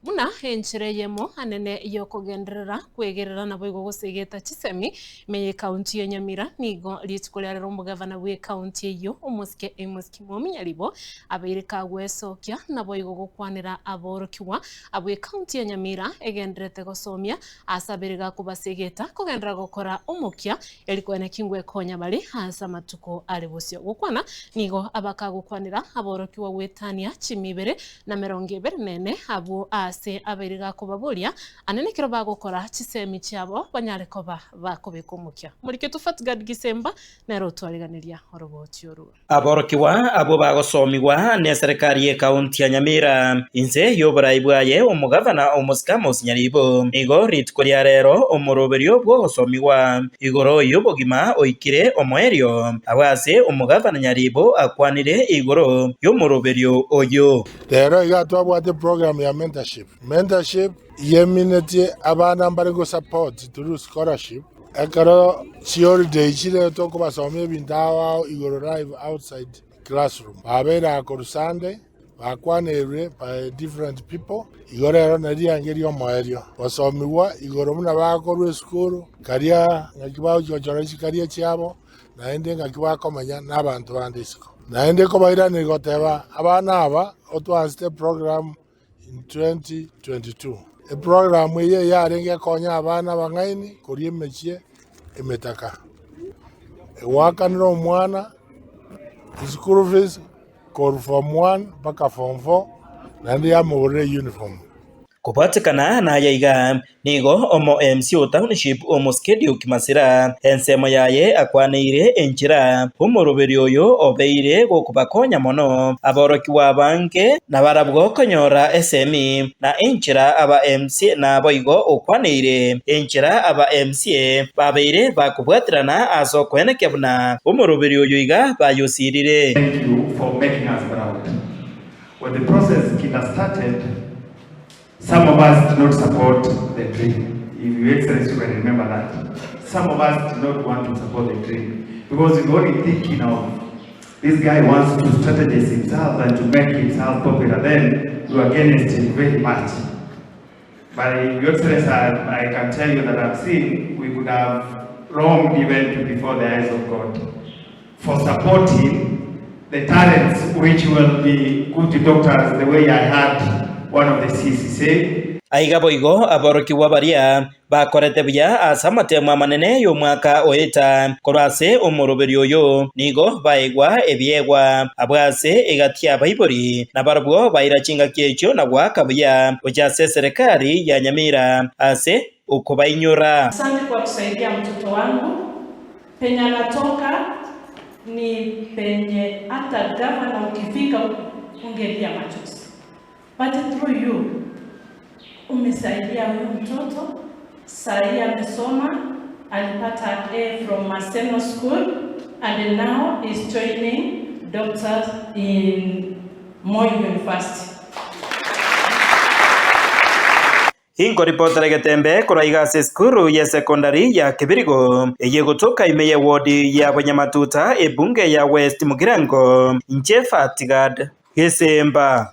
muna enchire yemo anene yokogenderera kwegerera nabo igogosegeta chisemi meye county ya Nyamira nigo litikulia rero mugavana we county iyo umuske mominyaribo abeire kagwesokia nabo igogokwanira aborokiwa abwe county ya Nyamira egenderete gosomia asabiriga kubasegeta kugendera gukora umukia elikwene kingwe konya bali hasa matuko ari busyo gukwana nigo abakagukwanira aborokiwa wetania chimibere na 24 abo ase abiriga kubaburia anene kiro bagukora chisemi cyabo banyareko bakobekumukia muri ke tufatgad gisemba nero twariganiria oroboti oru aborokiwa abo bagosomiwa ne serikali ye county ya Nyamira inze yoboraibwaye umugavana omusika mosinyaribo nigo ritkuria rero omoroberio bwo gosomiwa igoro yobogima oikire omoerio abase umugavana Nyaribo akwanire igoro yomoroberio oyo rero igatwabwate program ya mentorship yeminete abana mbarengo support through scholarship ekaro theory day chile toko basomye bindawa igoro live outside classroom babera ko Sunday bakwanere by different people igoro rero nariangerio moerio basomiwa igoro muna bakorwe school karia ngakibaho jojoreshi karia cyabo naende ngakibakomanya n'abantu bandisiko naende ko bairane goteba abana aba otwaste program in 2022 a program ye yarenge konya abana bangaini kuri mechie emetaka wakaniro mwana school fees kor form 1 mpaka form 4 nandi amore uniform kupatikana na yaiga nigo omo MC township omoskedio kimasira ensemo yaye akwanire enchira umoroberio oyo obeire gokubakonya mono aborokiwa bange na barabwo konyora SME na enchira aba MC na boigo okwanire enchira aba MCA babeire bakubwatirana aso kwene kebuna umoroberio oyo iga bayosirire. Thank you for making us proud. When the process started, some of us did not support the dream. If Your Excellency you can remember that. Some of us did not want to support the dream because we were only thinking of this guy wants to strategize himself and to make himself popular. Then we were against it very much. But Your Excellency, I can tell you that I've seen we could have wronged even before the eyes of God for supporting the talents which will be good doctors the way I had one of the CCC. Aiga boigo aborokiwa baria bakorete bya asamatema manene yo mwaka oeta korase omoroberio yo nigo baigwa ebyegwa abwase egatia baibori na barabwo bairachinga kiecho na gwaka bya ojase serikali ya Nyamira ase ukobainyora. Asante kwa kusaidia mtoto wangu penye anatoka ni penye hata gavana ukifika ungelia machozi. But through you, umesaidia huyu mtoto, sahi amesoma, alipata A from Maseno School, and now is joining doctors in Moi University. Ingo reporter Getembe kuraiga skuru ya secondary ya Kibirigo eye gutuka imeye wodi ya Banyamatuta ebunge ya West Mugirango Njefa Tigad Gisemba.